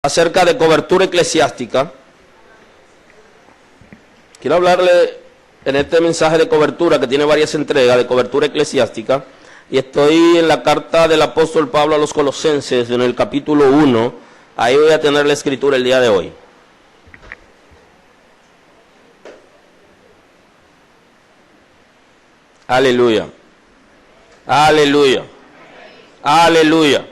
acerca de cobertura eclesiástica. Quiero hablarle en este mensaje de cobertura, que tiene varias entregas, de cobertura eclesiástica, y estoy en la carta del apóstol Pablo a los Colosenses, en el capítulo 1, ahí voy a tener la escritura el día de hoy. Aleluya, aleluya, aleluya.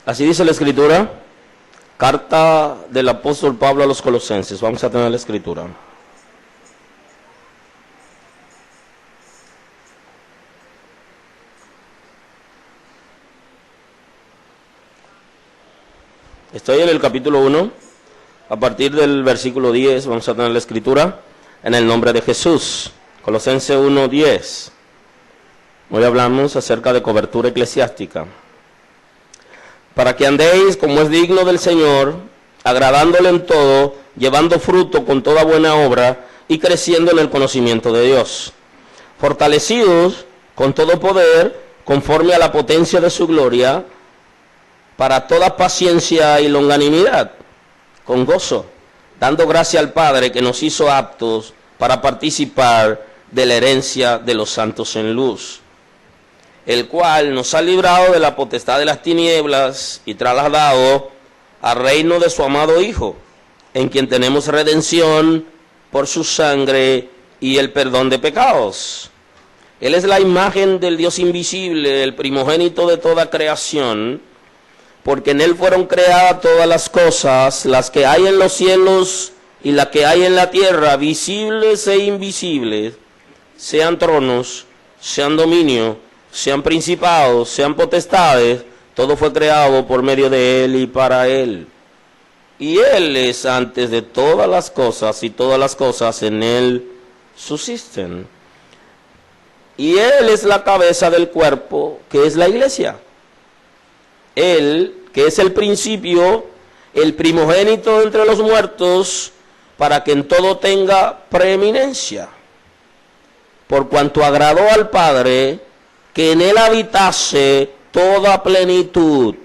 Así dice la escritura, carta del apóstol Pablo a los Colosenses. Vamos a tener la escritura. Estoy en el capítulo 1, a partir del versículo 10, vamos a tener la escritura, en el nombre de Jesús. Colosenses 1:10. Hoy hablamos acerca de cobertura eclesiástica. Para que andéis como es digno del Señor, agradándole en todo, llevando fruto con toda buena obra y creciendo en el conocimiento de Dios, fortalecidos con todo poder, conforme a la potencia de su gloria, para toda paciencia y longanimidad, con gozo, dando gracia al Padre que nos hizo aptos para participar de la herencia de los santos en luz, el cual nos ha librado de la potestad de las tinieblas y trasladado al reino de su amado Hijo, en quien tenemos redención por su sangre y el perdón de pecados. Él es la imagen del Dios invisible, el primogénito de toda creación, porque en Él fueron creadas todas las cosas, las que hay en los cielos y las que hay en la tierra, visibles e invisibles, sean tronos, sean dominio, sean principados, sean potestades, todo fue creado por medio de Él y para Él. Y Él es antes de todas las cosas, y todas las cosas en Él subsisten. Y Él es la cabeza del cuerpo, que es la iglesia. Él, que es el principio, el primogénito entre los muertos, para que en todo tenga preeminencia. Por cuanto agradó al Padre que en Él habitase toda plenitud,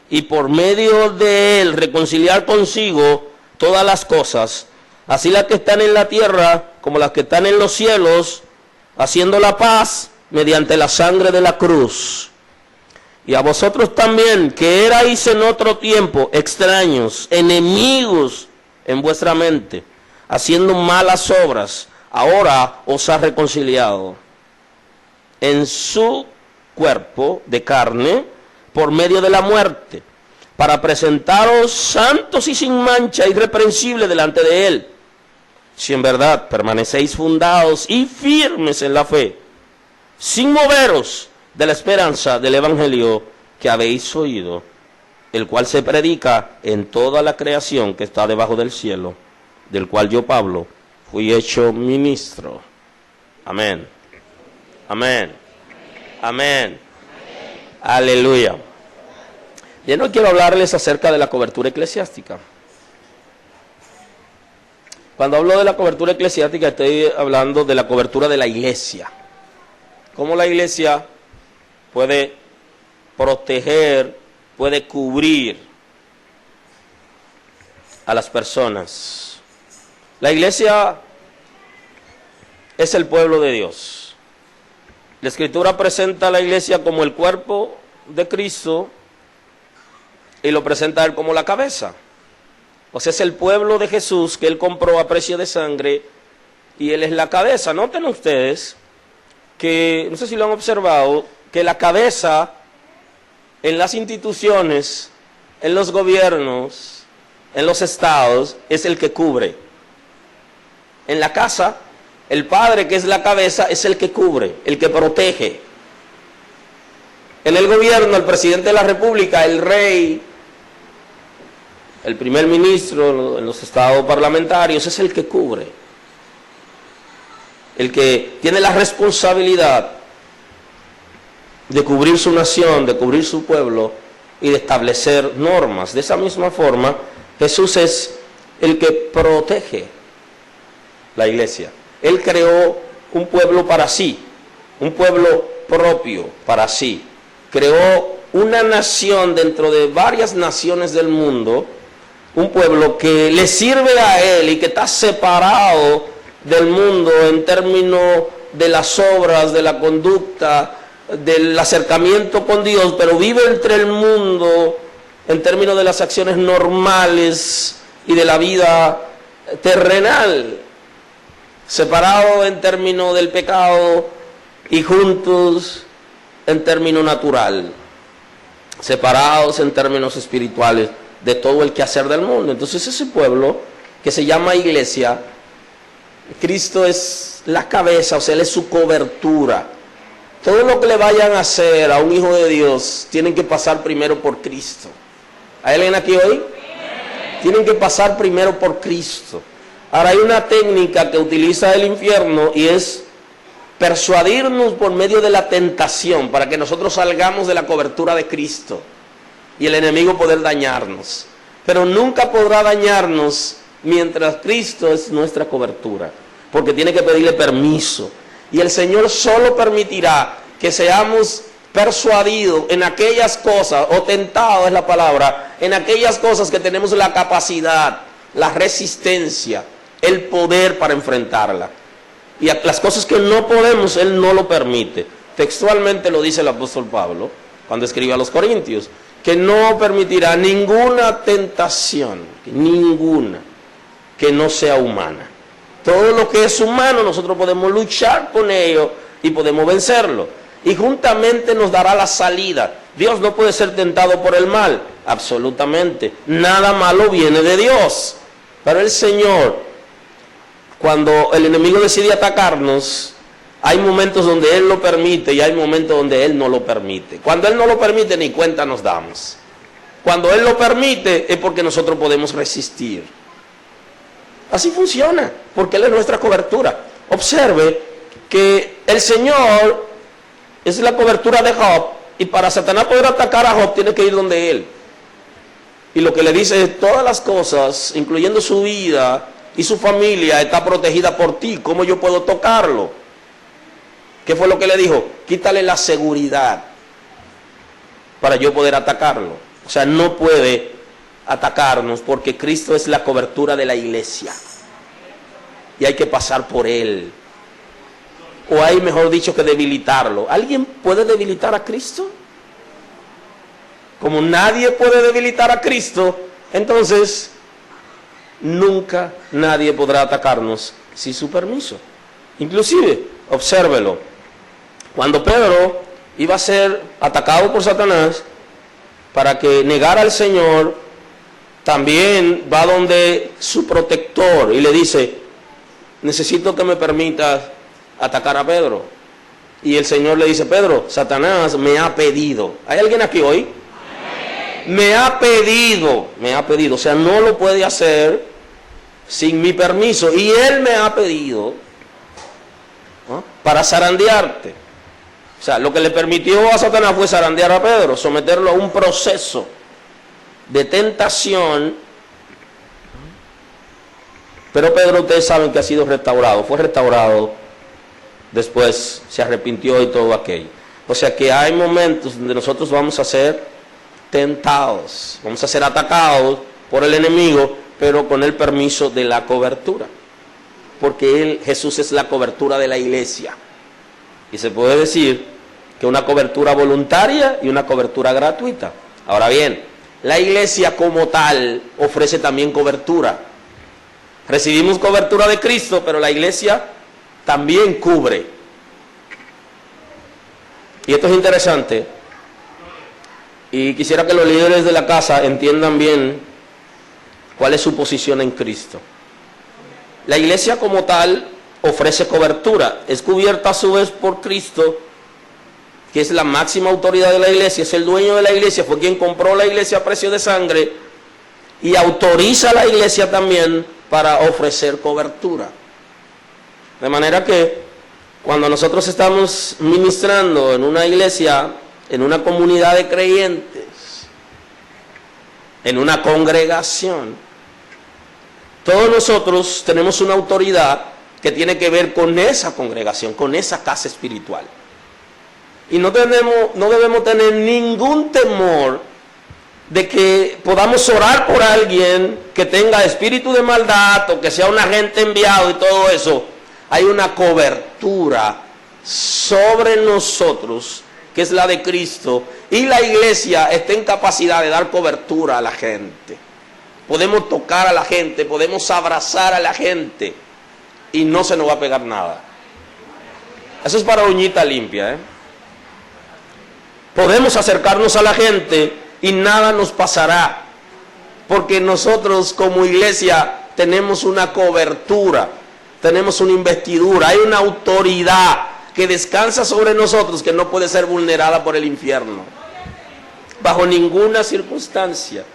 y por medio de Él reconciliar consigo todas las cosas, así las que están en la tierra como las que están en los cielos, haciendo la paz mediante la sangre de la cruz. Y a vosotros también, que erais en otro tiempo extraños, enemigos en vuestra mente, haciendo malas obras, ahora os ha reconciliado en su cuerpo de carne por medio de la muerte, para presentaros santos y sin mancha, irreprensibles delante de Él, si en verdad permanecéis fundados y firmes en la fe, sin moveros de la esperanza del evangelio que habéis oído, el cual se predica en toda la creación que está debajo del cielo, del cual yo, Pablo, fui hecho ministro. Amén. Amén. Amén. Aleluya. Yo no quiero hablarles acerca de la cobertura eclesiástica. Cuando hablo de la cobertura eclesiástica, estoy hablando de la cobertura de la iglesia. Cómo la iglesia puede proteger, puede cubrir a las personas. La iglesia es el pueblo de Dios. La Escritura presenta a la iglesia como el cuerpo de Cristo y lo presenta a Él como la cabeza. O sea, es el pueblo de Jesús que Él compró a precio de sangre y Él es la cabeza. Noten ustedes que, no sé si lo han observado, que la cabeza en las instituciones, en los gobiernos, en los estados, es el que cubre. En la casa, el padre, que es la cabeza, es el que cubre, el que protege. En el gobierno, el presidente de la república, el rey, el primer ministro, en los estados parlamentarios, es el que cubre. El que tiene la responsabilidad de cubrir su nación, de cubrir su pueblo y de establecer normas. De esa misma forma, Jesús es el que protege la iglesia. Él creó un pueblo para sí, un pueblo propio para sí. Creó una nación dentro de varias naciones del mundo, un pueblo que le sirve a él y que está separado del mundo en términos de las obras, de la conducta, del acercamiento con Dios, pero vive entre el mundo en términos de las acciones normales y de la vida terrenal, separado en términos del pecado y juntos en términos natural, separados en términos espirituales de todo el quehacer del mundo. Entonces ese pueblo que se llama iglesia, Cristo es la cabeza, o sea, Él es su cobertura. Todo lo que le vayan a hacer a un hijo de Dios, tienen que pasar primero por Cristo. ¿Hay alguien aquí hoy? Tienen que pasar primero por Cristo. Ahora hay una técnica que utiliza el infierno y es persuadirnos por medio de la tentación para que nosotros salgamos de la cobertura de Cristo y el enemigo poder dañarnos. Pero nunca podrá dañarnos mientras Cristo es nuestra cobertura, porque tiene que pedirle permiso. Y el Señor solo permitirá que seamos persuadidos en aquellas cosas, o tentados es la palabra, en aquellas cosas que tenemos la capacidad, la resistencia, el poder para enfrentarla. Y las cosas que no podemos, Él no lo permite. Textualmente lo dice el apóstol Pablo cuando escribe a los Corintios, que no permitirá ninguna tentación, ninguna, que no sea humana. Todo lo que es humano nosotros podemos luchar con ello y podemos vencerlo. Y juntamente nos dará la salida. Dios no puede ser tentado por el mal, absolutamente. Nada malo viene de Dios. Pero el Señor, cuando el enemigo decide atacarnos, hay momentos donde Él lo permite y hay momentos donde Él no lo permite. Cuando Él no lo permite, ni cuenta nos damos. Cuando Él lo permite, es porque nosotros podemos resistir. Así funciona, porque Él es nuestra cobertura. Observe que el Señor es la cobertura de Job, y para Satanás poder atacar a Job tiene que ir donde Él. Y lo que le dice es: todas las cosas, incluyendo su vida y su familia, está protegida por ti. ¿Cómo yo puedo tocarlo? ¿Qué fue lo que le dijo? Quítale la seguridad para yo poder atacarlo. O sea, no puede atacarnos porque Cristo es la cobertura de la iglesia y hay que pasar por Él, o hay, mejor dicho, que debilitarlo. ¿Alguien puede debilitar a Cristo? Como nadie puede debilitar a Cristo, entonces nunca nadie podrá atacarnos sin su permiso. Inclusive, obsérvelo, cuando Pedro iba a ser atacado por Satanás para que negara al Señor, también va donde su protector y le dice: necesito que me permitas atacar a Pedro. Y el Señor le dice: Pedro, Satanás me ha pedido. ¿Hay alguien aquí hoy? Me ha pedido, o sea, no lo puede hacer sin mi permiso. Y Él me ha pedido, ¿no?, para zarandearte. O sea, lo que le permitió a Satanás fue zarandear a Pedro, someterlo a un proceso de tentación. Pero Pedro, ustedes saben que ha sido restaurado, fue restaurado, después se arrepintió y todo aquello. O sea que hay momentos donde nosotros vamos a ser tentados, vamos a ser atacados por el enemigo, pero con el permiso de la cobertura, porque Jesús es la cobertura de la iglesia. Y se puede decir que una cobertura voluntaria y una cobertura gratuita. Ahora bien, la iglesia como tal ofrece también cobertura. Recibimos cobertura de Cristo, pero la iglesia también cubre. Y esto es interesante, y quisiera que los líderes de la casa entiendan bien cuál es su posición en Cristo. La iglesia como tal ofrece cobertura, es cubierta a su vez por Cristo, que es la máxima autoridad de la iglesia, es el dueño de la iglesia, fue quien compró la iglesia a precio de sangre, y autoriza a la iglesia también para ofrecer cobertura. De manera que cuando nosotros estamos ministrando en una iglesia, en una comunidad de creyentes, en una congregación, Todos nosotros tenemos una autoridad que tiene que ver con esa congregación, con esa casa espiritual. Y no debemos tener ningún temor de que podamos orar por alguien que tenga espíritu de maldad o que sea un agente enviado y todo eso. Hay una cobertura sobre nosotros, que es la de Cristo, y la iglesia está en capacidad de dar cobertura a la gente. Podemos tocar a la gente, podemos abrazar a la gente y no se nos va a pegar nada. Eso es para uñita limpia, ¿eh? Podemos acercarnos a la gente y nada nos pasará, porque nosotros como iglesia tenemos una cobertura, tenemos una investidura, hay una autoridad que descansa sobre nosotros que no puede ser vulnerada por el infierno, bajo ninguna circunstancia.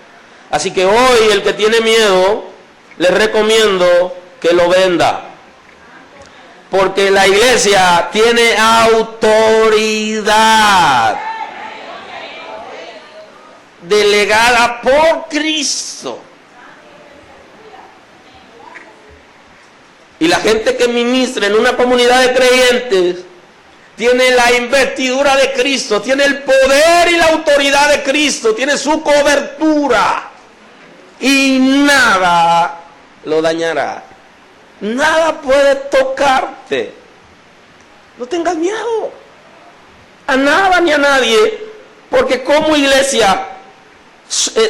Así que hoy el que tiene miedo, le recomiendo que lo venda, porque la iglesia tiene autoridad delegada por Cristo. Y la gente que ministra en una comunidad de creyentes tiene la investidura de Cristo, tiene el poder y la autoridad de Cristo, tiene su cobertura. Y nada lo dañará. Nada puede tocarte. No tengas miedo a nada ni a nadie, porque como iglesia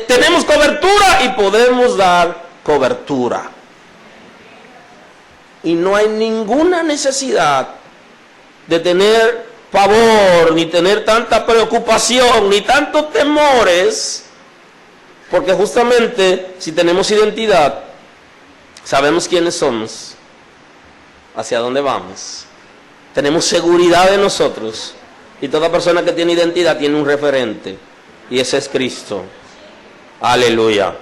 tenemos cobertura y podemos dar cobertura. Y no hay ninguna necesidad de tener pavor, ni tener tanta preocupación, ni tantos temores, porque justamente si tenemos identidad, sabemos quiénes somos, hacia dónde vamos, tenemos seguridad de nosotros, y toda persona que tiene identidad tiene un referente, y ese es Cristo. Aleluya.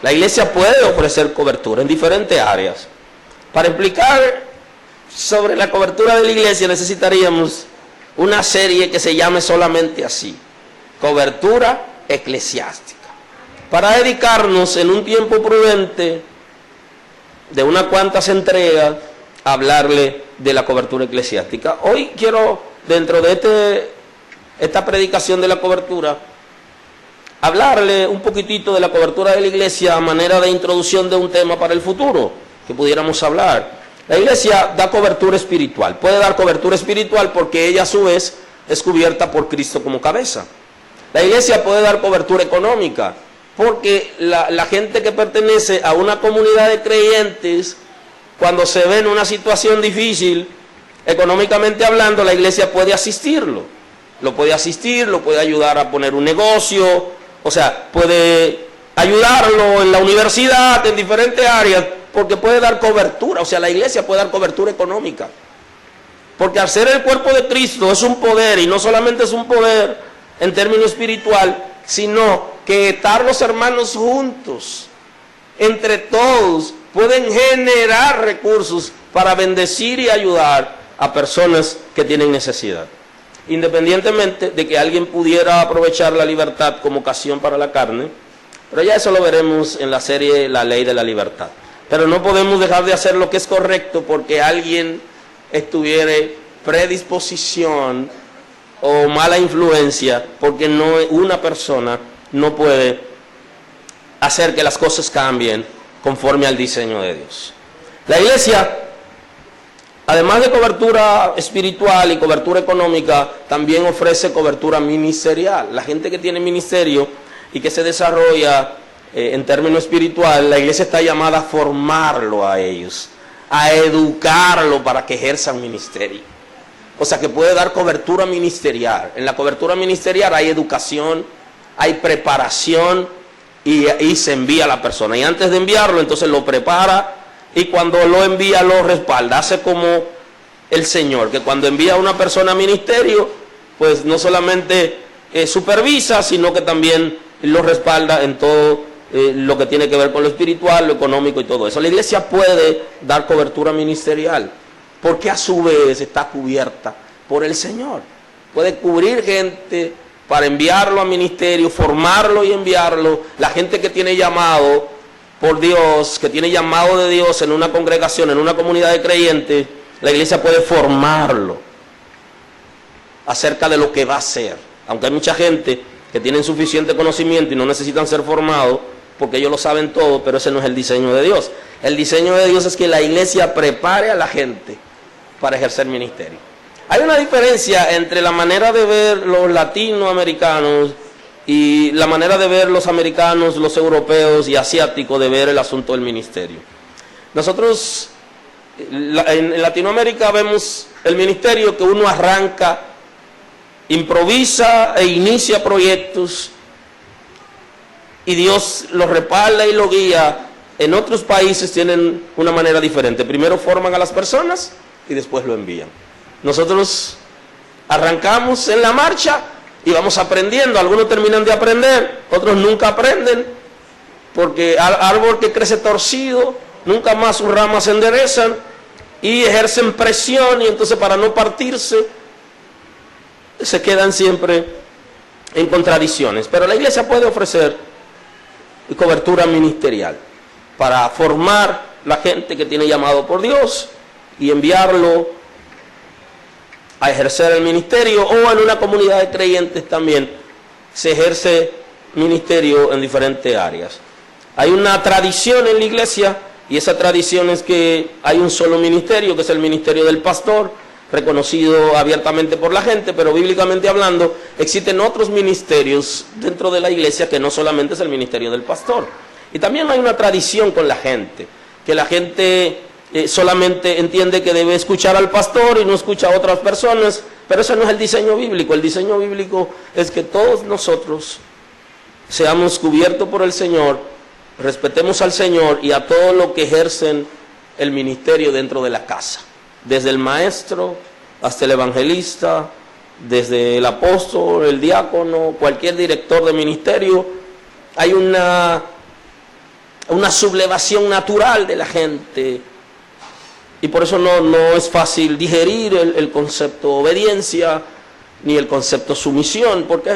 La iglesia puede ofrecer cobertura en diferentes áreas. Para explicar sobre la cobertura de la iglesia necesitaríamos una serie que se llame solamente así: cobertura eclesiástica, para dedicarnos en un tiempo prudente de unas cuantas entregas a hablarle de la cobertura eclesiástica. Hoy quiero, dentro de esta predicación de la cobertura, hablarle un poquitito de la cobertura de la iglesia a manera de introducción de un tema para el futuro que pudiéramos hablar. La iglesia da cobertura espiritual, puede dar cobertura espiritual porque ella a su vez es cubierta por Cristo como cabeza. La iglesia puede dar cobertura económica porque la gente que pertenece a una comunidad de creyentes, cuando se ve en una situación difícil, económicamente hablando, la iglesia puede asistirlo. Lo puede asistir, lo puede ayudar a poner un negocio, o sea, puede ayudarlo en la universidad, en diferentes áreas, porque puede dar cobertura. O sea, la iglesia puede dar cobertura económica, porque al ser el cuerpo de Cristo es un poder, y no solamente es un poder en términos espiritual, sino que estar los hermanos juntos, entre todos, pueden generar recursos para bendecir y ayudar a personas que tienen necesidad, independientemente de que alguien pudiera aprovechar la libertad como ocasión para la carne. Pero ya eso lo veremos en la serie La Ley de la Libertad. Pero no podemos dejar de hacer lo que es correcto porque alguien estuviere predisposición o mala influencia, porque una persona no puede hacer que las cosas cambien conforme al diseño de Dios. La iglesia, además de cobertura espiritual y cobertura económica, también ofrece cobertura ministerial. La gente que tiene ministerio y que se desarrolla en términos espiritual, la iglesia está llamada a formarlo a ellos, a educarlo para que ejerza un ministerio. O sea, que puede dar cobertura ministerial. En la cobertura ministerial hay educación, hay preparación y se envía a la persona. Y antes de enviarlo, entonces lo prepara, y cuando lo envía lo respalda. Hace como el Señor, que cuando envía a una persona a ministerio, pues no solamente supervisa, sino que también lo respalda en todo lo que tiene que ver con lo espiritual, lo económico y todo eso. La iglesia puede dar cobertura ministerial, porque a su vez está cubierta por el Señor. Puede cubrir gente para enviarlo a ministerio, formarlo y enviarlo. La gente que tiene llamado por Dios, que tiene llamado de Dios en una congregación, en una comunidad de creyentes, la iglesia puede formarlo acerca de lo que va a ser. Aunque hay mucha gente que tienen suficiente conocimiento y no necesitan ser formados, porque ellos lo saben todo, pero ese no es el diseño de Dios. El diseño de Dios es que la iglesia prepare a la gente para ejercer ministerio. Hay una diferencia entre la manera de ver los latinoamericanos y la manera de ver los americanos, los europeos y asiáticos de ver el asunto del ministerio. Nosotros en Latinoamérica vemos el ministerio que uno arranca, improvisa e inicia proyectos y Dios lo respalda y lo guía. En otros países tienen una manera diferente. Primero forman a las personas y después lo envían. Nosotros arrancamos en la marcha y vamos aprendiendo. Algunos terminan de aprender, otros nunca aprenden, porque árbol que crece torcido, nunca más sus ramas se enderezan y ejercen presión, y entonces para no partirse se quedan siempre en contradicciones. Pero la iglesia puede ofrecer cobertura ministerial para formar la gente que tiene llamado por Dios y enviarlo a ejercer el ministerio, o en una comunidad de creyentes también se ejerce ministerio en diferentes áreas. Hay una tradición en la iglesia, y esa tradición es que hay un solo ministerio, que es el ministerio del pastor, reconocido abiertamente por la gente, pero bíblicamente hablando, existen otros ministerios dentro de la iglesia que no solamente es el ministerio del pastor. Y también hay una tradición con la gente, que la gente solamente entiende que debe escuchar al pastor y no escucha a otras personas, pero eso no es el diseño bíblico. El diseño bíblico es que todos nosotros seamos cubiertos por el Señor, respetemos al Señor y a todo lo que ejercen el ministerio dentro de la casa, desde el maestro hasta el evangelista, desde el apóstol, el diácono, cualquier director de ministerio. Hay una sublevación natural de la gente, y por eso no es fácil digerir el concepto obediencia ni el concepto sumisión, porque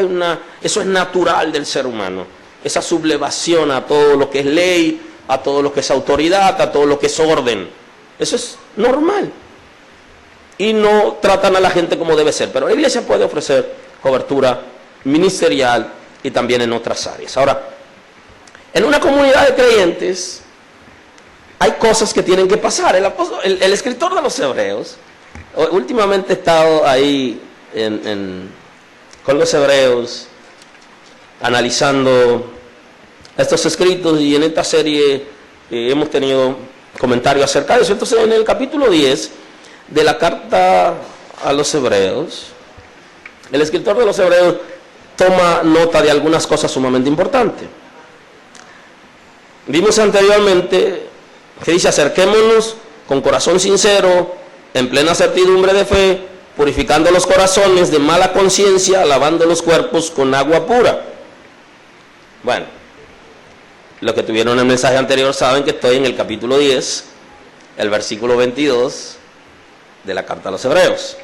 eso es natural del ser humano, esa sublevación a todo lo que es ley, a todo lo que es autoridad, a todo lo que es orden. Eso es normal y no tratan a la gente como debe ser. Pero la iglesia puede ofrecer cobertura ministerial y también en otras áreas. Ahora, en una comunidad de creyentes hay cosas que tienen que pasar. El escritor de los Hebreos, últimamente he estado ahí con los Hebreos analizando estos escritos, y en esta serie hemos tenido comentarios acerca de eso. Entonces, en el capítulo 10 de la carta a los Hebreos, el escritor de los Hebreos toma nota de algunas cosas sumamente importantes. Vimos anteriormente que dice: acerquémonos con corazón sincero, en plena certidumbre de fe, purificando los corazones de mala conciencia, lavando los cuerpos con agua pura. Bueno, los que tuvieron el mensaje anterior saben que estoy en el capítulo 10, el versículo 22 de la carta a los Hebreos.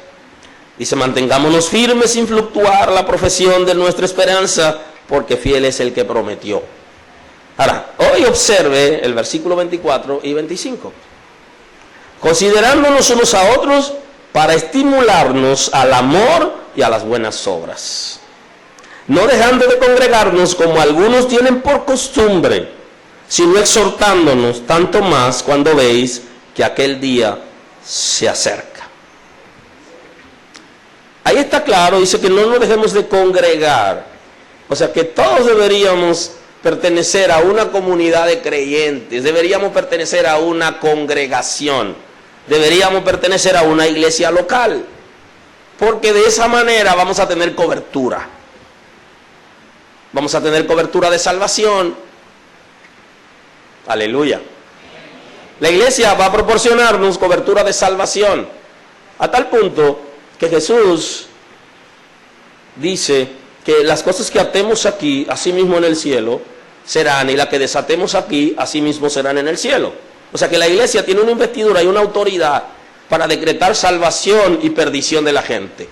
Dice: mantengámonos firmes sin fluctuar la profesión de nuestra esperanza, porque fiel es el que prometió. Ahora, hoy observe el versículo 24 y 25. Considerándonos unos a otros para estimularnos al amor y a las buenas obras, no dejando de congregarnos como algunos tienen por costumbre, sino exhortándonos tanto más cuando veis que aquel día se acerca. Ahí está claro, dice que no nos dejemos de congregar. O sea que todos deberíamos pertenecer a una comunidad de creyentes, deberíamos pertenecer a una congregación, deberíamos pertenecer a una iglesia local, porque de esa manera vamos a tener cobertura. Vamos a tener cobertura de salvación. Aleluya. La iglesia va a proporcionarnos cobertura de salvación, a tal punto que Jesús dice que las cosas que atemos aquí, así mismo en el cielo, serán, y las que desatemos aquí, así mismo serán en el cielo. O sea que la iglesia tiene una investidura y una autoridad para decretar salvación y perdición de la gente.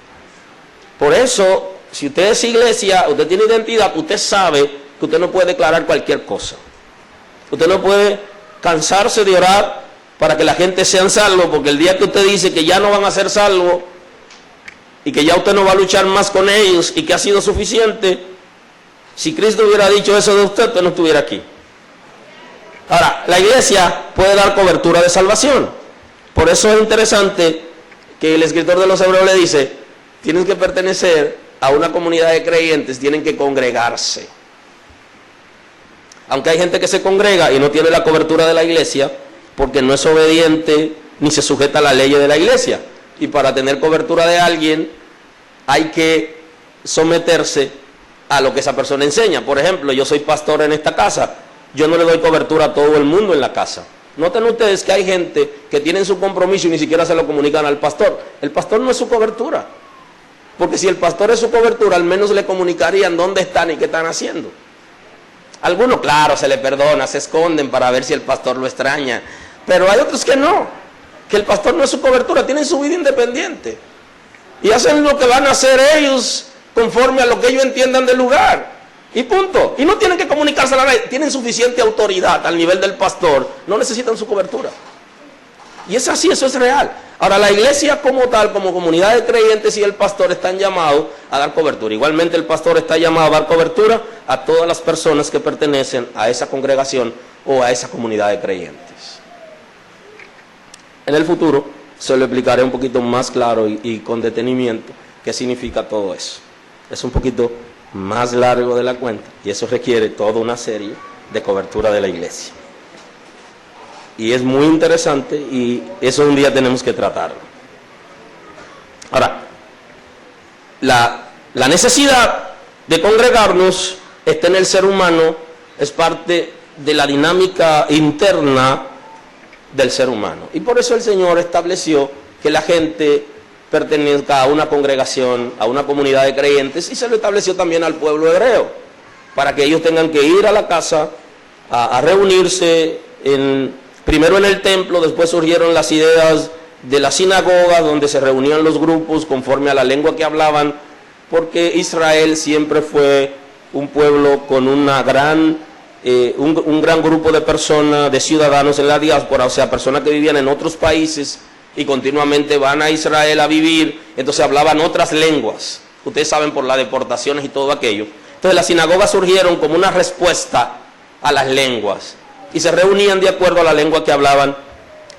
Por eso, si usted es iglesia, usted tiene identidad, usted sabe que usted no puede declarar cualquier cosa. Usted no puede cansarse de orar para que la gente sean salvos, porque el día que usted dice que ya no van a ser salvos y que ya usted no va a luchar más con ellos y que ha sido suficiente, si Cristo hubiera dicho eso de usted, usted no estuviera aquí. Ahora, la iglesia puede dar cobertura de salvación. Por eso es interesante que el escritor de los Hebreos le dice, tienen que pertenecer a una comunidad de creyentes, tienen que congregarse. Aunque hay gente que se congrega y no tiene la cobertura de la iglesia, porque no es obediente ni se sujeta a la ley de la iglesia. Y para tener cobertura de alguien hay que someterse a lo que esa persona enseña. Por ejemplo, yo soy pastor en esta casa, yo no le doy cobertura a todo el mundo en la casa. Noten ustedes que hay gente que tienen su compromiso y ni siquiera se lo comunican al pastor. El pastor no es su cobertura, porque si el pastor es su cobertura, al menos le comunicarían dónde están y qué están haciendo. Algunos, claro, se le perdona, se esconden para ver si el pastor lo extraña, pero hay otros que no, que el pastor no es su cobertura, tienen su vida independiente y hacen lo que van a hacer ellos conforme a lo que ellos entiendan del lugar, y punto. Y no tienen que comunicarse a la ley, tienen suficiente autoridad al nivel del pastor, no necesitan su cobertura. Y es así, eso es real. Ahora, la iglesia como tal, como comunidad de creyentes y el pastor están llamados a dar cobertura. Igualmente el pastor está llamado a dar cobertura a todas las personas que pertenecen a esa congregación o a esa comunidad de creyentes. En el futuro se lo explicaré un poquito más claro y con detenimiento qué significa todo eso. Es un poquito más largo de la cuenta y eso requiere toda una serie de cobertura de la iglesia. Y es muy interesante y eso un día tenemos que tratarlo. Ahora, la necesidad de congregarnos está en el ser humano, es parte de la dinámica interna del ser humano. Y por eso el Señor estableció que la gente pertenezca a una congregación, a una comunidad de creyentes, y se lo estableció también al pueblo hebreo, para que ellos tengan que ir a la casa a reunirse primero en el templo. Después surgieron las ideas de la sinagoga, donde se reunían los grupos conforme a la lengua que hablaban, porque Israel siempre fue un pueblo con un gran grupo de personas, de ciudadanos en la diáspora, o sea, personas que vivían en otros países y continuamente van a Israel a vivir, entonces hablaban otras lenguas, ustedes saben, por las deportaciones y todo aquello. Entonces las sinagogas surgieron como una respuesta a las lenguas, y se reunían de acuerdo a la lengua que hablaban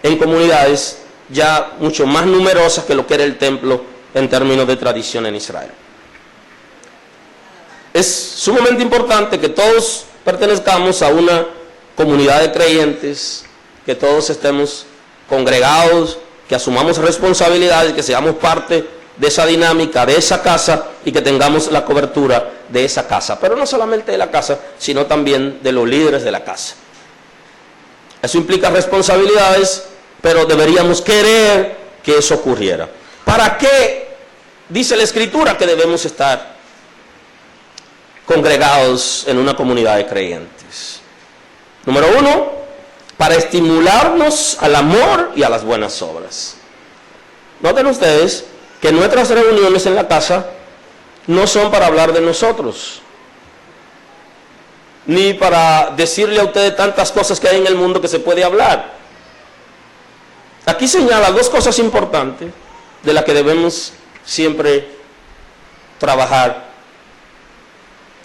en comunidades ya mucho más numerosas que lo que era el templo en términos de tradición en Israel. Es sumamente importante que todos pertenezcamos a una comunidad de creyentes, que todos estemos congregados, que asumamos responsabilidades, que seamos parte de esa dinámica, de esa casa, y que tengamos la cobertura de esa casa. Pero no solamente de la casa, sino también de los líderes de la casa. Eso implica responsabilidades, pero deberíamos querer que eso ocurriera. ¿Para qué dice la Escritura que debemos estar congregados en una comunidad de creyentes? Número uno, para estimularnos al amor y a las buenas obras. Noten ustedes que nuestras reuniones en la casa no son para hablar de nosotros, ni para decirle a ustedes tantas cosas que hay en el mundo que se puede hablar. Aquí señala dos cosas importantes de las que debemos siempre trabajar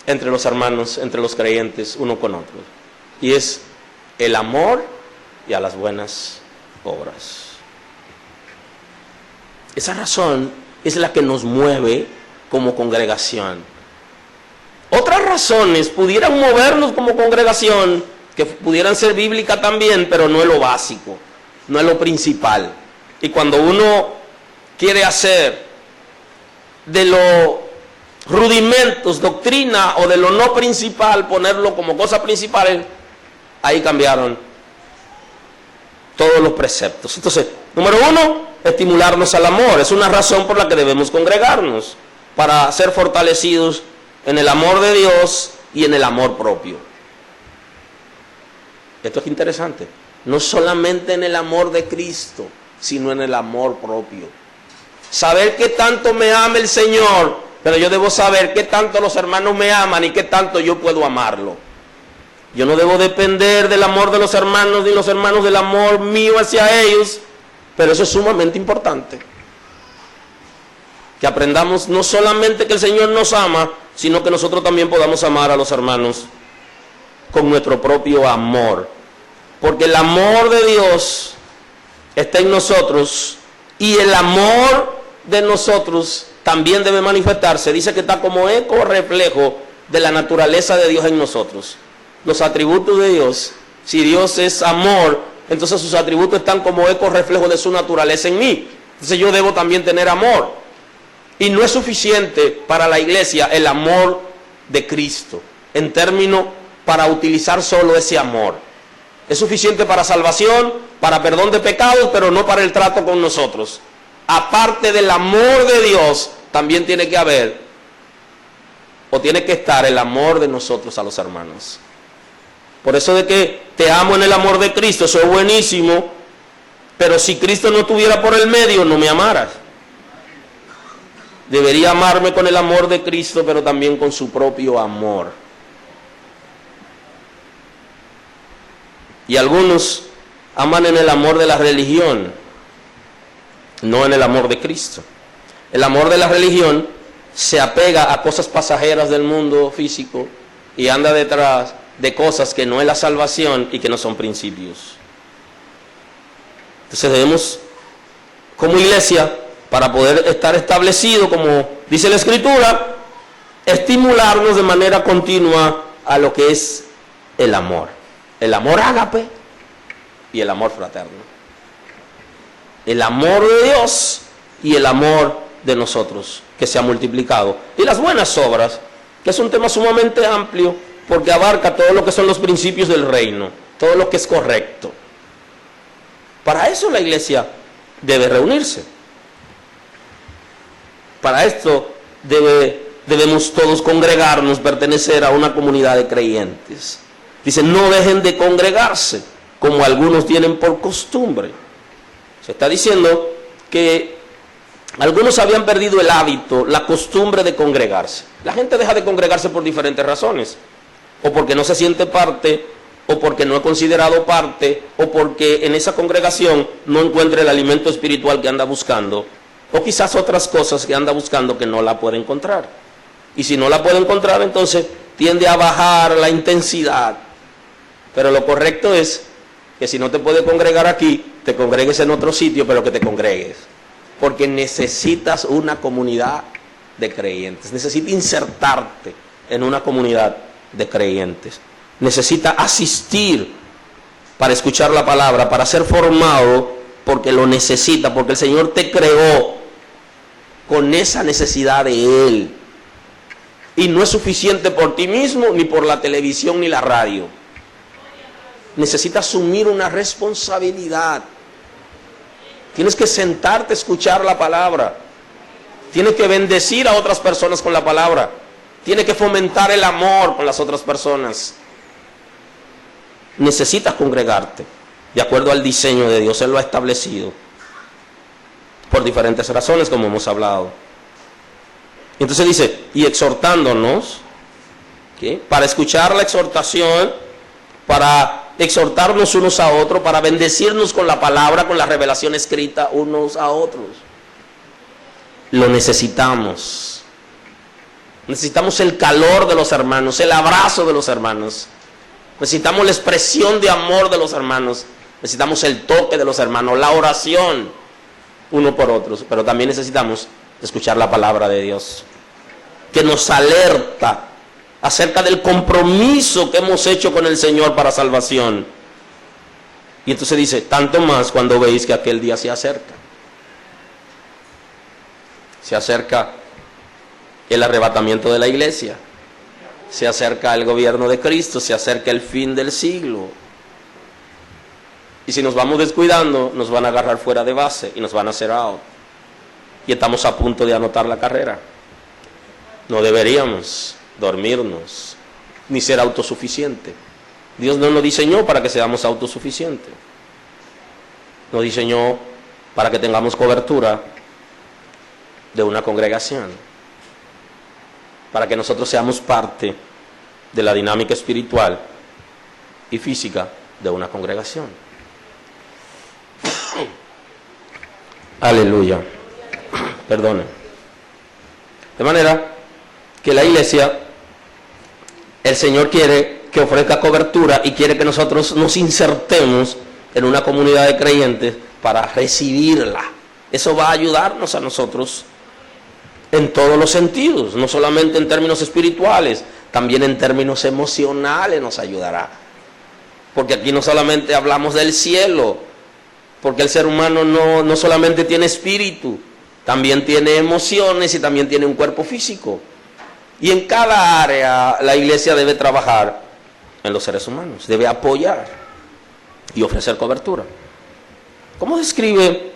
entre los hermanos, entre los creyentes, uno con otro. Y es el amor y a las buenas obras. Esa razón es la que nos mueve como congregación. Otras razones pudieran movernos como congregación, que pudieran ser bíblicas también, pero no es lo básico, no es lo principal. Y cuando uno quiere hacer de los rudimentos doctrina o de lo no principal, ponerlo como cosa principal, ahí cambiaron todos los preceptos. Entonces, número uno, estimularnos al amor. Es una razón por la que debemos congregarnos, para ser fortalecidos en el amor de Dios y en el amor propio. Esto es interesante. No solamente en el amor de Cristo, sino en el amor propio. Saber qué tanto me ama el Señor, pero yo debo saber qué tanto los hermanos me aman y qué tanto yo puedo amarlo. Yo no debo depender del amor de los hermanos, ni los hermanos del amor mío hacia ellos, pero eso es sumamente importante. Que aprendamos no solamente que el Señor nos ama, sino que nosotros también podamos amar a los hermanos con nuestro propio amor. Porque el amor de Dios está en nosotros y el amor de nosotros también debe manifestarse. Dice que está como eco reflejo de la naturaleza de Dios en nosotros. Los atributos de Dios, si Dios es amor, entonces sus atributos están como eco reflejo de su naturaleza en mí. Entonces yo debo también tener amor. Y no es suficiente para la iglesia el amor de Cristo, en términos para utilizar solo ese amor. Es suficiente para salvación, para perdón de pecados, pero no para el trato con nosotros. Aparte del amor de Dios, también tiene que haber, o tiene que estar el amor de nosotros a los hermanos. Por eso de que te amo en el amor de Cristo, eso es buenísimo, pero si Cristo no estuviera por el medio, no me amaras. Debería amarme con el amor de Cristo, pero también con su propio amor. Y algunos aman en el amor de la religión, no en el amor de Cristo. El amor de la religión se apega a cosas pasajeras del mundo físico y anda detrás de cosas que no es la salvación y que no son principios. Entonces debemos, como iglesia, para poder estar establecido, como dice la Escritura, estimularnos de manera continua a lo que es el amor. El amor ágape y el amor fraterno. El amor de Dios y el amor de nosotros, que se ha multiplicado. Y las buenas obras, que es un tema sumamente amplio, porque abarca todo lo que son los principios del reino, todo lo que es correcto. Para eso la iglesia debe reunirse. Para esto debemos todos congregarnos, pertenecer a una comunidad de creyentes. Dice, no dejen de congregarse, como algunos tienen por costumbre. Se está diciendo que algunos habían perdido el hábito, la costumbre de congregarse. La gente deja de congregarse por diferentes razones. O porque no se siente parte, o porque no es considerado parte, o porque en esa congregación no encuentra el alimento espiritual que anda buscando, o quizás otras cosas que anda buscando que no la puede encontrar. Y si no la puede encontrar, entonces tiende a bajar la intensidad. Pero lo correcto es que si no te puedes congregar aquí, te congregues en otro sitio, pero que te congregues. Porque necesitas una comunidad de creyentes, necesitas insertarte en una comunidad de creyentes. Necesita asistir para escuchar la palabra, para ser formado, porque lo necesita, porque el Señor te creó con esa necesidad de Él. Y no es suficiente por ti mismo, ni por la televisión, ni la radio. Necesitas asumir una responsabilidad. Tienes que sentarte a escuchar la palabra. Tienes que bendecir a otras personas con la palabra. Tienes que fomentar el amor con las otras personas. Necesitas congregarte de acuerdo al diseño de Dios. Él lo ha establecido por diferentes razones, como hemos hablado. Entonces dice, y exhortándonos, ¿qué? Para escuchar la exhortación, para exhortarnos unos a otros, para bendecirnos con la palabra, con la revelación escrita unos a otros. Lo necesitamos. Necesitamos el calor de los hermanos, el abrazo de los hermanos. Necesitamos la expresión de amor de los hermanos. Necesitamos el toque de los hermanos, la oración uno por otros. Pero también necesitamos escuchar la palabra de Dios, que nos alerta acerca del compromiso que hemos hecho con el Señor para salvación. Y entonces dice, tanto más cuando veis que aquel día se acerca. Se acerca el arrebatamiento de la iglesia. Se acerca el gobierno de Cristo, se acerca el fin del siglo. Y si nos vamos descuidando, nos van a agarrar fuera de base y nos van a hacer out. Y estamos a punto de anotar la carrera. No deberíamos dormirnos, ni ser autosuficientes. Dios no nos diseñó para que seamos autosuficientes. Nos diseñó para que tengamos cobertura de una congregación, para que nosotros seamos parte de la dinámica espiritual y física de una congregación. Aleluya. Perdone. De manera que la iglesia, el Señor quiere que ofrezca cobertura y quiere que nosotros nos insertemos en una comunidad de creyentes para recibirla. Eso va a ayudarnos a nosotros en todos los sentidos, no solamente en términos espirituales, también en términos emocionales nos ayudará. Porque aquí no solamente hablamos del cielo, porque el ser humano no solamente tiene espíritu, también tiene emociones y también tiene un cuerpo físico. Y en cada área la iglesia debe trabajar en los seres humanos, debe apoyar y ofrecer cobertura. ¿Cómo describe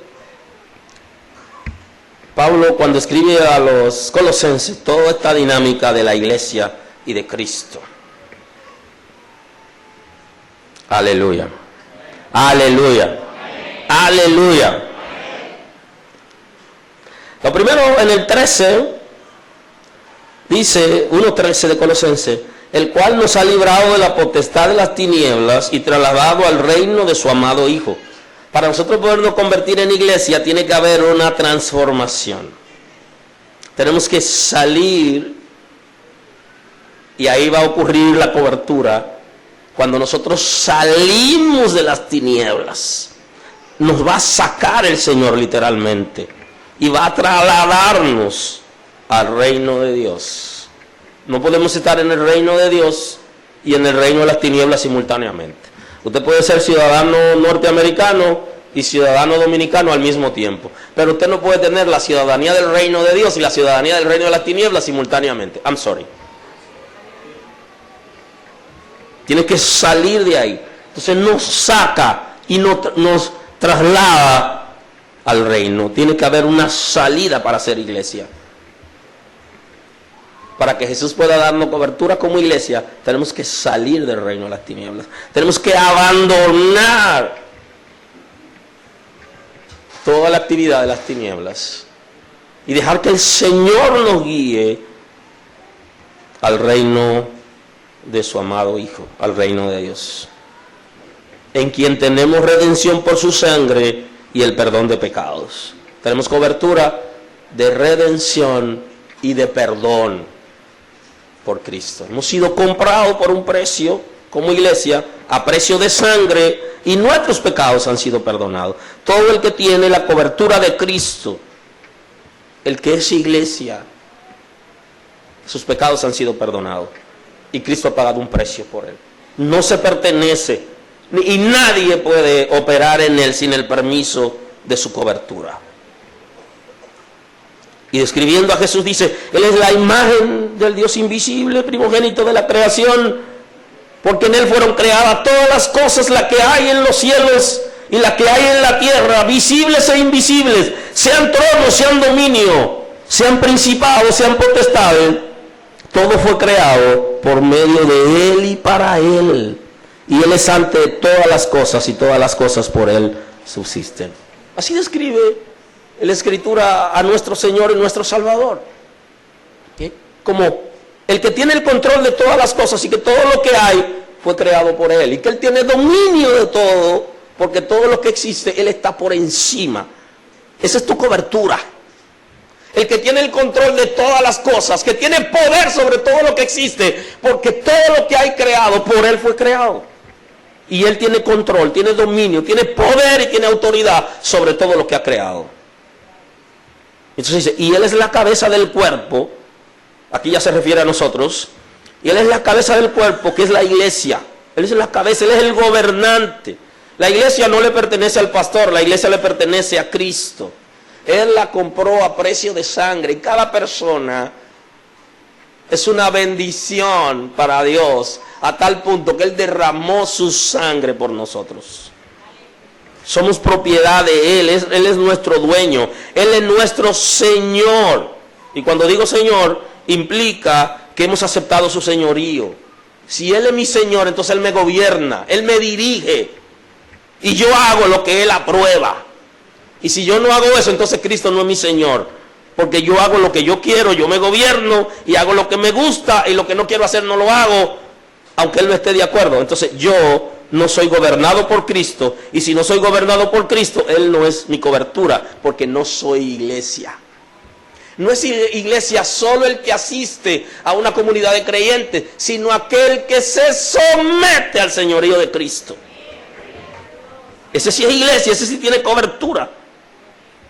Pablo cuando escribe a los colosenses toda esta dinámica de la iglesia y de Cristo? Aleluya. Aleluya. Aleluya. Lo primero, en el 13, dice 1:13 de Colosenses, el cual nos ha librado de la potestad de las tinieblas y trasladado al reino de su amado Hijo. Para nosotros podernos convertir en iglesia tiene que haber una transformación. Tenemos que salir y ahí va a ocurrir la cobertura. Cuando nosotros salimos de las tinieblas, nos va a sacar el Señor literalmente y va a trasladarnos al reino de Dios. No podemos estar en el reino de Dios y en el reino de las tinieblas simultáneamente. Usted puede ser ciudadano norteamericano y ciudadano dominicano al mismo tiempo, pero usted no puede tener la ciudadanía del reino de Dios y la ciudadanía del reino de las tinieblas simultáneamente. I'm sorry. Tiene que salir de ahí. Entonces nos saca y nos traslada al reino. Tiene que haber una salida para ser iglesia. Para que Jesús pueda darnos cobertura como iglesia, tenemos que salir del reino de las tinieblas. Tenemos que abandonar toda la actividad de las tinieblas y dejar que el Señor nos guíe al reino de su amado Hijo, al reino de Dios, en quien tenemos redención por su sangre y el perdón de pecados. Tenemos cobertura de redención y de perdón por Cristo. Hemos sido comprados por un precio como iglesia, a precio de sangre, y nuestros pecados han sido perdonados. Todo el que tiene la cobertura de Cristo, el que es iglesia, sus pecados han sido perdonados. Y Cristo ha pagado un precio por él. No se pertenece, y nadie puede operar en él sin el permiso de su cobertura. Y describiendo a Jesús dice, Él es la imagen del Dios invisible, primogénito de la creación, porque en Él fueron creadas todas las cosas, las que hay en los cielos y las que hay en la tierra, visibles e invisibles, sean tronos, sean dominio, sean principados, sean potestades. Todo fue creado por medio de Él y para Él. Y Él es antes de todas las cosas y todas las cosas por Él subsisten. Así describe la Escritura a nuestro Señor y nuestro Salvador. ¿Sí? Como el que tiene el control de todas las cosas y que todo lo que hay fue creado por Él. Y que Él tiene dominio de todo, porque todo lo que existe, Él está por encima. Esa es tu cobertura. El que tiene el control de todas las cosas, que tiene poder sobre todo lo que existe, porque todo lo que hay creado, por Él fue creado. Y Él tiene control, tiene dominio, tiene poder y tiene autoridad sobre todo lo que ha creado. Entonces dice, y Él es la cabeza del cuerpo, aquí ya se refiere a nosotros, y Él es la cabeza del cuerpo, que es la iglesia. Él es la cabeza, Él es el gobernante. La iglesia no le pertenece al pastor, la iglesia le pertenece a Cristo. Él la compró a precio de sangre y cada persona es una bendición para Dios a tal punto que Él derramó su sangre por nosotros. Somos propiedad de Él, Él es nuestro dueño, Él es nuestro Señor. Y cuando digo Señor, implica que hemos aceptado su señorío. Si Él es mi Señor, entonces Él me gobierna, Él me dirige y yo hago lo que Él aprueba. Y si yo no hago eso, entonces Cristo no es mi Señor. Porque yo hago lo que yo quiero, yo me gobierno y hago lo que me gusta y lo que no quiero hacer no lo hago. aunque él no esté de acuerdo. Entonces yo no soy gobernado por Cristo, y si no soy gobernado por Cristo, él no es mi cobertura, porque no soy iglesia. No es iglesia solo el que asiste a una comunidad de creyentes, sino aquel que se somete al señorío de Cristo. Ese sí es iglesia, ese sí tiene cobertura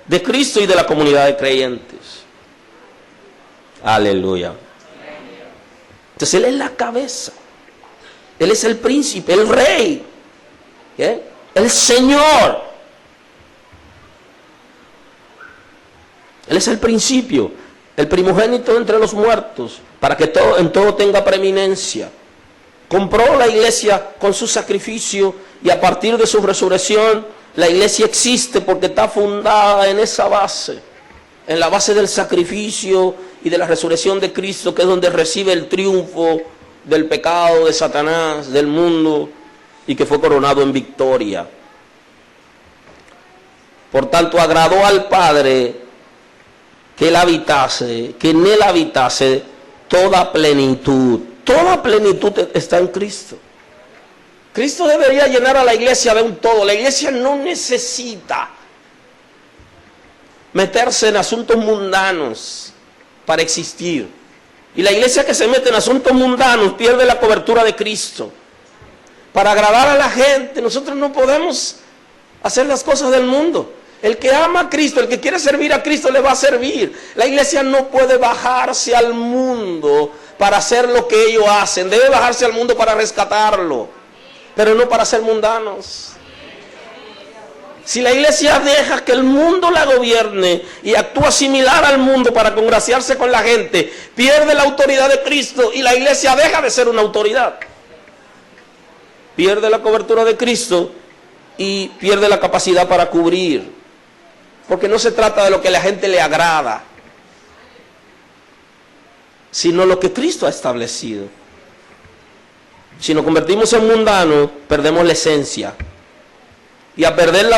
de Cristo y de la comunidad de creyentes. Aleluya. Entonces él es la cabeza. Él es el príncipe, el rey, el Señor. Él es el principio, el primogénito entre los muertos, para que en todo tenga preeminencia. Compró la iglesia con su sacrificio, y a partir de su resurrección, la iglesia existe porque está fundada en esa base, en la base del sacrificio y de la resurrección de Cristo, que es donde recibe el triunfo del pecado, de Satanás, del mundo, y que fue coronado en victoria. Por tanto, agradó al Padre que él habitase, que en él habitase toda plenitud. Toda plenitud está en Cristo. Cristo debería llenar a la iglesia de un todo. La iglesia no necesita meterse en asuntos mundanos para existir. Y la iglesia que se mete en asuntos mundanos pierde la cobertura de Cristo. Para agradar a la gente, nosotros no podemos hacer las cosas del mundo. El que ama a Cristo, el que quiere servir a Cristo, le va a servir. La iglesia no puede bajarse al mundo para hacer lo que ellos hacen. Debe bajarse al mundo para rescatarlo, pero no para ser mundanos. Si la iglesia deja que el mundo la gobierne y actúa similar al mundo para congraciarse con la gente, pierde la autoridad de Cristo y la iglesia deja de ser una autoridad. Pierde la cobertura de Cristo y pierde la capacidad para cubrir. Porque no se trata de lo que a la gente le agrada, sino lo que Cristo ha establecido. Si nos convertimos en mundanos, perdemos la esencia. Y a perder la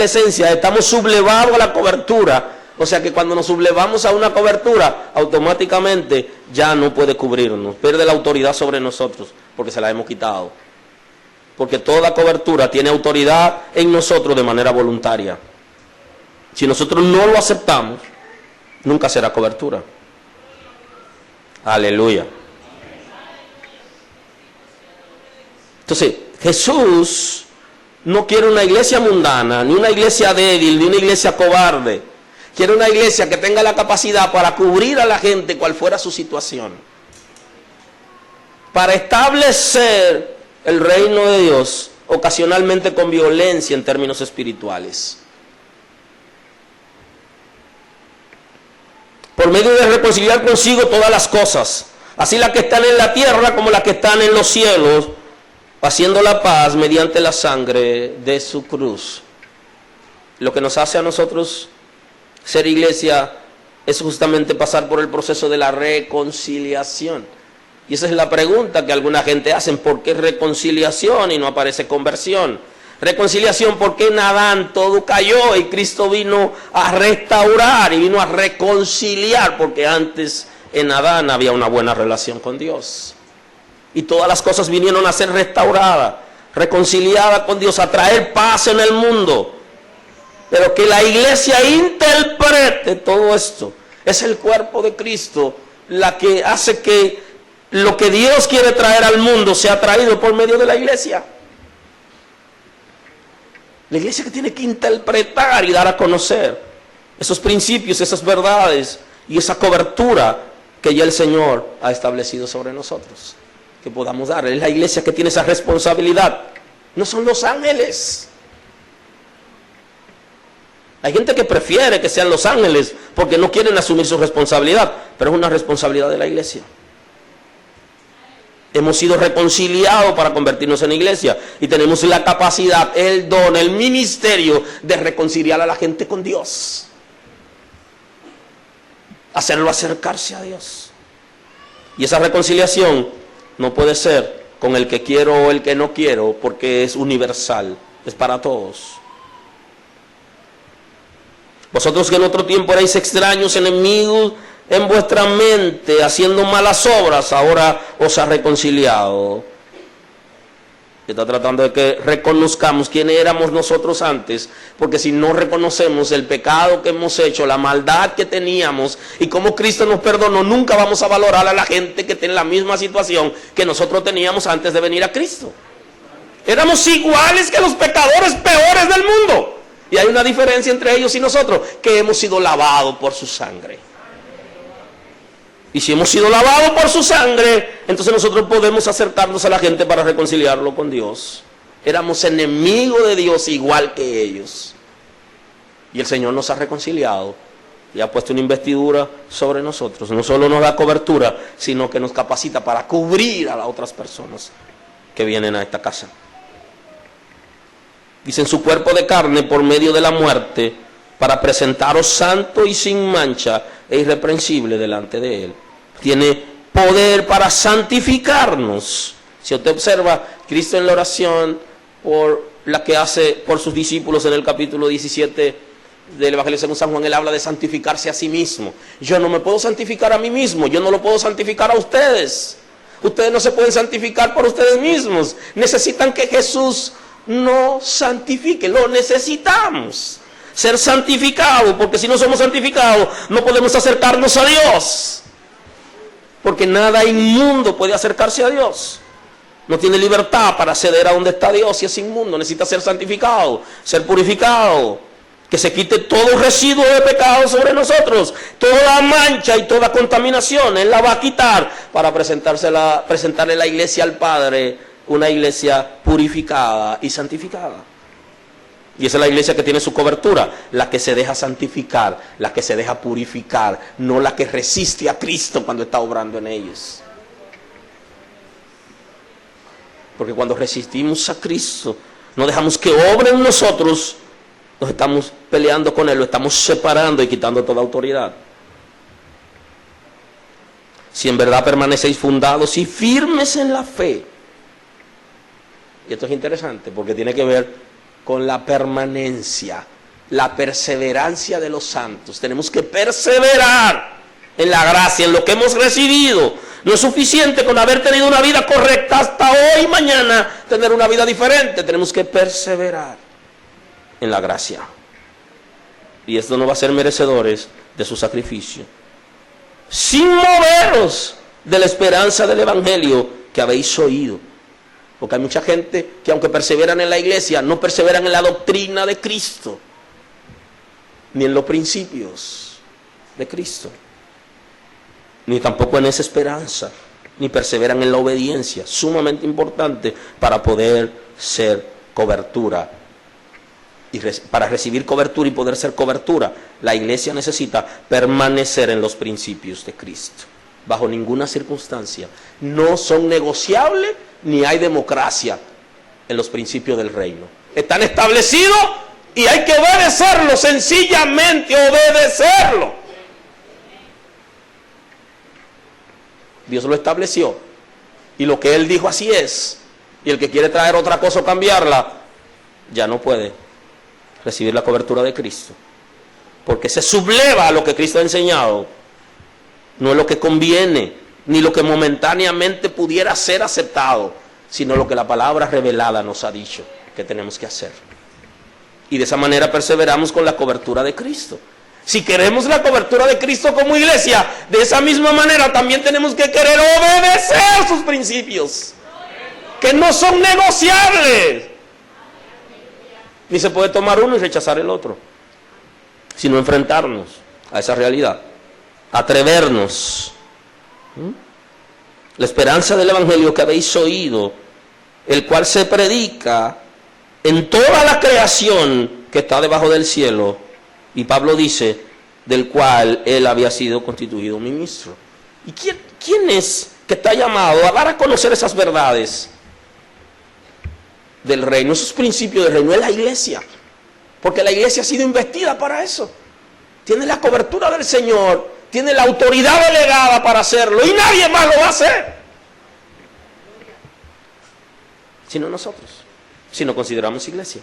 esencia, estamos sublevados a la cobertura. O sea que cuando nos sublevamos a una cobertura, automáticamente ya no puede cubrirnos. Pierde la autoridad sobre nosotros, porque se la hemos quitado. Porque toda cobertura tiene autoridad en nosotros de manera voluntaria. Si nosotros no lo aceptamos, nunca será cobertura. Aleluya. Entonces, Jesús no quiere una iglesia mundana, ni una iglesia débil, ni una iglesia cobarde. Quiere una iglesia que tenga la capacidad para cubrir a la gente cual fuera su situación. Para establecer el reino de Dios, ocasionalmente con violencia en términos espirituales. Por medio de reconciliar consigo todas las cosas, así las que están en la tierra como las que están en los cielos, haciendo la paz mediante la sangre de su cruz. Lo que nos hace a nosotros ser iglesia es justamente pasar por el proceso de la reconciliación. Y esa es la pregunta que alguna gente hace: ¿por qué reconciliación y no aparece conversión? Reconciliación porque en Adán todo cayó y Cristo vino a restaurar y vino a reconciliar, porque antes en Adán había una buena relación con Dios. Y todas las cosas vinieron a ser restauradas, reconciliadas con Dios, a traer paz en el mundo. Pero que la iglesia interprete todo esto. Es el cuerpo de Cristo la que hace que lo que Dios quiere traer al mundo sea traído por medio de la iglesia. La iglesia que tiene que interpretar y dar a conocer esos principios, esas verdades y esa cobertura que ya el Señor ha establecido sobre nosotros, que podamos dar. Es la iglesia que tiene esa responsabilidad. No son los ángeles. Hay gente que prefiere que sean los ángeles porque no quieren asumir su responsabilidad, pero es una responsabilidad de la iglesia. Hemos sido reconciliados para convertirnos en iglesia y tenemos la capacidad, el don, el ministerio de reconciliar a la gente con Dios, hacerlo acercarse a Dios. Y esa reconciliación no puede ser con el que quiero o el que no quiero, porque es universal, es para todos. Vosotros que en otro tiempo erais extraños, enemigos en vuestra mente, haciendo malas obras, ahora os ha reconciliado Está tratando de que reconozcamos quiénes éramos nosotros antes, porque si no reconocemos el pecado que hemos hecho, la maldad que teníamos y cómo Cristo nos perdonó, nunca vamos a valorar a la gente que tiene la misma situación que nosotros teníamos antes de venir a Cristo. Éramos iguales que los pecadores peores del mundo. Y hay una diferencia entre ellos y nosotros, que hemos sido lavados por su sangre. Y si hemos sido lavados por su sangre, entonces nosotros podemos acercarnos a la gente para reconciliarlo con Dios. Éramos enemigos de Dios igual que ellos. Y el Señor nos ha reconciliado y ha puesto una investidura sobre nosotros. No solo nos da cobertura, sino que nos capacita para cubrir a las otras personas que vienen a esta casa. Dice, en su cuerpo de carne por medio de la muerte, para presentaros santo y sin mancha e irreprensible delante de Él. Tiene poder para santificarnos. Si usted observa, Cristo en la oración por la que hace por sus discípulos en el capítulo 17 del Evangelio según San Juan, Él habla de santificarse a sí mismo. Yo no me puedo santificar a mí mismo, yo no lo puedo santificar a ustedes. Ustedes no se pueden santificar por ustedes mismos. Necesitan que Jesús nos santifique, lo necesitamos. Ser santificados, porque si no somos santificados no podemos acercarnos a Dios, porque nada inmundo puede acercarse a Dios. No tiene libertad para acceder a donde está Dios si es inmundo. Necesita ser santificado, ser purificado, que se quite todo residuo de pecado sobre nosotros, toda mancha y toda contaminación Él la va a quitar para presentarle la iglesia al Padre, una iglesia purificada y santificada. Y esa es la iglesia que tiene su cobertura, la que se deja santificar, la que se deja purificar, no la que resiste a Cristo cuando está obrando en ellos. Porque cuando resistimos a Cristo, no dejamos que obre en nosotros, nos estamos peleando con Él, lo estamos separando y quitando toda autoridad. Si en verdad permanecéis fundados y firmes en la fe. Y esto es interesante porque tiene que ver con la permanencia, la perseverancia de los santos. Tenemos que perseverar en la gracia, en lo que hemos recibido. No es suficiente con haber tenido una vida correcta hasta hoy y mañana tener una vida diferente. Tenemos que perseverar en la gracia. Y esto nos va a hacer merecedores de su sacrificio, sin moveros de la esperanza del Evangelio que habéis oído. Porque hay mucha gente que aunque perseveran en la iglesia, no perseveran en la doctrina de Cristo, ni en los principios de Cristo, ni tampoco en esa esperanza, ni perseveran en la obediencia, sumamente importante para poder ser cobertura. Y para recibir cobertura y poder ser cobertura, la iglesia necesita permanecer en los principios de Cristo. Bajo ninguna circunstancia. No son negociables ni hay democracia en los principios del reino. Están establecidos y hay que obedecerlo, sencillamente obedecerlo. Dios lo estableció y lo que Él dijo así es. Y el que quiere traer otra cosa o cambiarla, ya no puede recibir la cobertura de Cristo, porque se subleva a lo que Cristo ha enseñado. No es lo que conviene, ni lo que momentáneamente pudiera ser aceptado, sino lo que la palabra revelada nos ha dicho que tenemos que hacer. Y de esa manera perseveramos con la cobertura de Cristo. Si queremos la cobertura de Cristo como iglesia, de esa misma manera también tenemos que querer obedecer sus principios, que no son negociables. Ni se puede tomar uno y rechazar el otro, sino enfrentarnos a esa realidad. Atrevernos. La esperanza del Evangelio que habéis oído, el cual se predica en toda la creación que está debajo del cielo, y Pablo dice, del cual él había sido constituido ministro. ¿Y quién es que está llamado a dar a conocer esas verdades del reino, esos principios del reino? Es la iglesia, porque la iglesia ha sido investida para eso. Tiene la cobertura del Señor, tiene la autoridad delegada para hacerlo y nadie más lo va a hacer sino nosotros, si nos consideramos iglesia.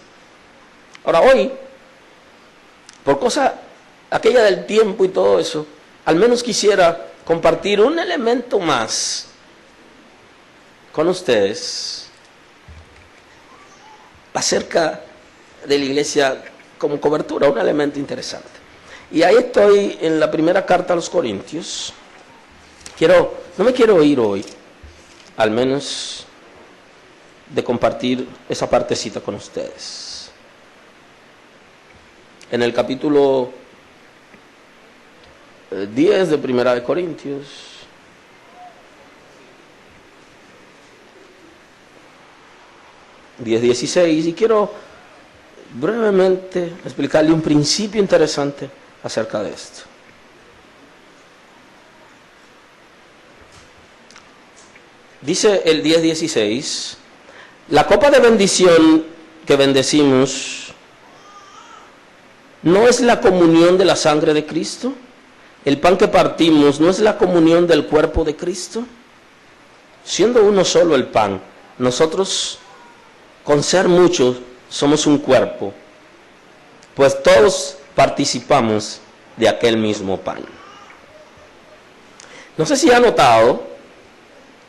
Ahora hoy, por cosa aquella del tiempo y todo eso, al menos quisiera compartir un elemento más con ustedes acerca de la iglesia como cobertura, un elemento interesante. Y ahí estoy en la primera carta a los Corintios. No me quiero ir hoy, al menos de compartir esa partecita con ustedes. En el capítulo 10 de Primera de Corintios, (10:16), y quiero brevemente explicarle un principio interesante acerca de esto. Dice el 10:16, la copa de bendición que bendecimos no es la comunión de la sangre de Cristo. El pan que partimos no es la comunión del cuerpo de Cristo. Siendo uno solo el pan, nosotros, con ser muchos, somos un cuerpo, pues todos participamos de aquel mismo pan. No sé si ha notado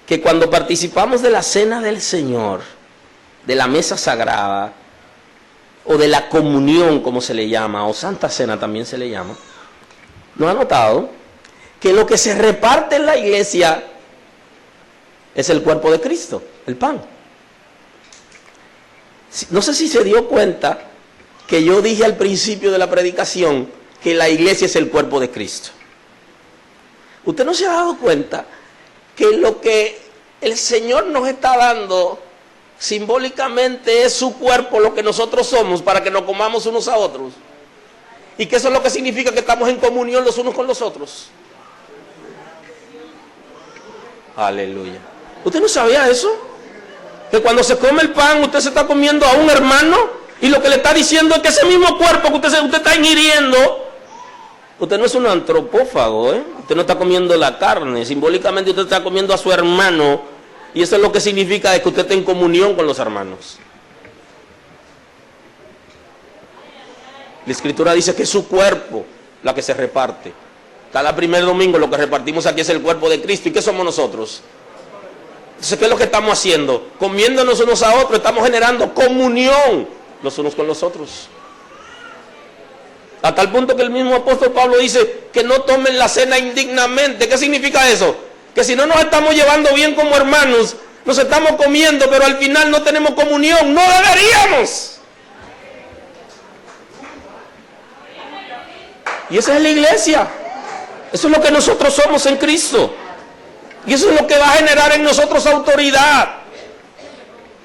que cuando participamos de la cena del Señor, de la mesa sagrada, o de la comunión, como se le llama, o Santa Cena también se le llama, ¿no ha notado que lo que se reparte en la iglesia es el cuerpo de Cristo, el pan? No sé si se dio cuenta que yo dije al principio de la predicación que la iglesia es el cuerpo de Cristo. ¿Usted no se ha dado cuenta que lo que el Señor nos está dando simbólicamente es su cuerpo, lo que nosotros somos, para que nos comamos unos a otros? Y que eso es lo que significa que estamos en comunión los unos con los otros. Aleluya. ¿Usted no sabía eso? Que cuando se come el pan, usted se está comiendo a un hermano, y lo que le está diciendo es que ese mismo cuerpo que usted está ingiriendo, usted no es un antropófago, usted no está comiendo la carne, simbólicamente usted está comiendo a su hermano, y eso es lo que significa es que usted está en comunión con los hermanos. La Escritura dice que es su cuerpo la que se reparte. Cada primer domingo lo que repartimos aquí es el cuerpo de Cristo. ¿Y qué somos nosotros? Entonces, ¿qué es lo que estamos haciendo? Comiéndonos unos a otros, estamos generando comunión los unos con los otros. A tal punto que el mismo apóstol Pablo dice que no tomen la cena indignamente. ¿Qué significa eso? Que si no nos estamos llevando bien como hermanos, nos estamos comiendo, pero al final no tenemos comunión. ¡No deberíamos! Y esa es la iglesia. Eso es lo que nosotros somos en Cristo. Y eso es lo que va a generar en nosotros autoridad.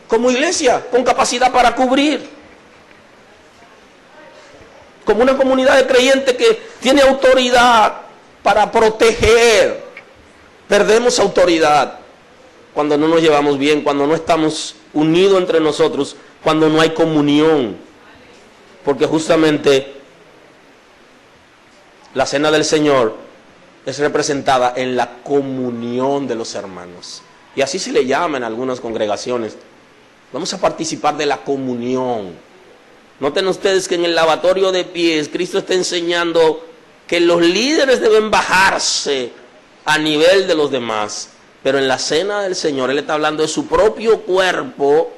Como iglesia, con capacidad para cubrir. Como una comunidad de creyentes que tiene autoridad para proteger. Perdemos autoridad cuando no nos llevamos bien, cuando no estamos unidos entre nosotros, cuando no hay comunión. Porque justamente la cena del Señor es representada en la comunión de los hermanos. Y así se le llama en algunas congregaciones. Vamos a participar de la comunión. Noten ustedes que en el lavatorio de pies, Cristo está enseñando que los líderes deben bajarse a nivel de los demás. Pero en la cena del Señor, Él está hablando de su propio cuerpo,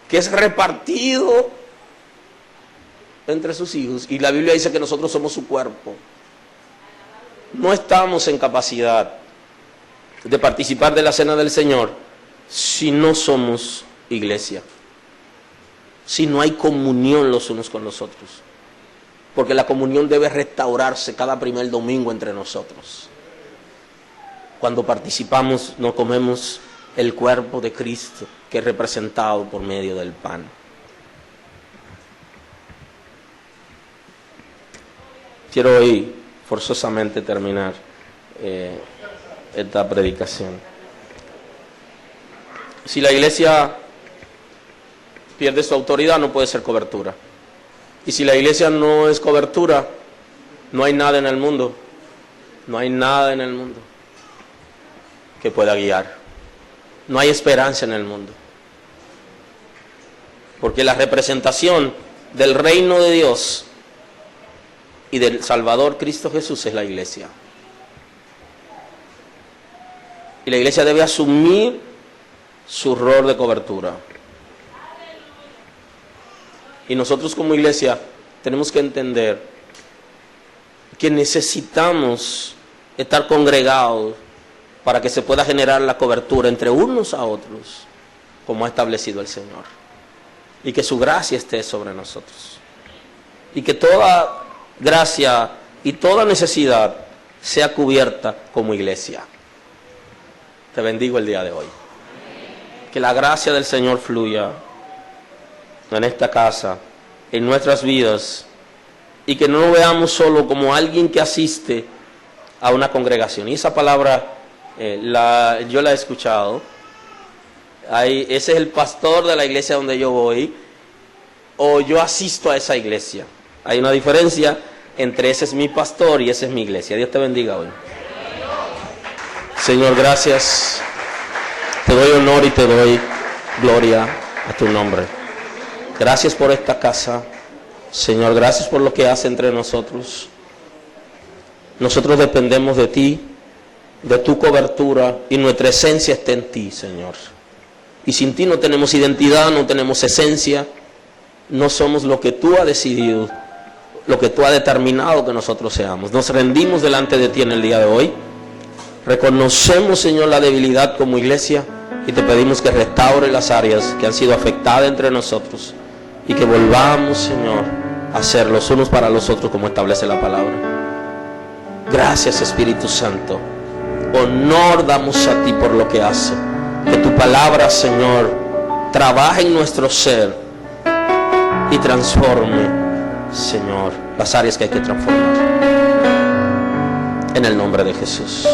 que es repartido entre sus hijos, y la Biblia dice que nosotros somos su cuerpo. No estamos en capacidad de participar de la cena del Señor si no somos iglesia, si no hay comunión los unos con los otros, porque la comunión debe restaurarse cada primer domingo entre nosotros. Cuando participamos, nos comemos el cuerpo de Cristo, que es representado por medio del pan. Quiero hoy forzosamente terminar esta predicación. Si la iglesia pierde su autoridad, no puede ser cobertura. Y si la iglesia no es cobertura, no hay nada en el mundo. No hay nada en el mundo que pueda guiar. No hay esperanza en el mundo. Porque la representación del reino de Dios y del Salvador Cristo Jesús es la iglesia. Y la iglesia debe asumir su rol de cobertura. Y nosotros como iglesia tenemos que entender que necesitamos estar congregados para que se pueda generar la cobertura entre unos a otros, como ha establecido el Señor. Y que su gracia esté sobre nosotros. Y que toda gracia y toda necesidad sea cubierta como iglesia. Te bendigo el día de hoy. Que la gracia del Señor fluya en esta casa, en nuestras vidas, y que no lo veamos solo como alguien que asiste a una congregación. Y esa palabra yo la he escuchado. Ese es el pastor de la iglesia donde yo voy, o yo asisto a esa iglesia. Hay una diferencia entre ese es mi pastor y esa es mi iglesia. Dios te bendiga hoy. Señor, gracias. Te doy honor y te doy gloria a tu nombre. Gracias por esta casa. Señor, gracias por lo que hace entre nosotros. Nosotros dependemos de ti, de tu cobertura, y nuestra esencia está en ti, Señor. Y sin ti no tenemos identidad, no tenemos esencia, no somos lo que tú has decidido, lo que tú has determinado que nosotros seamos. Nos rendimos delante de ti en el día de hoy. Reconocemos, Señor, la debilidad como iglesia, y te pedimos que restaure las áreas que han sido afectadas entre nosotros, y que volvamos, Señor, a ser los unos para los otros como establece la palabra. Gracias, Espíritu Santo. Honor damos a ti por lo que hace. Que tu palabra, Señor, trabaje en nuestro ser y transforme, Señor, las áreas que hay que transformar. En el nombre de Jesús.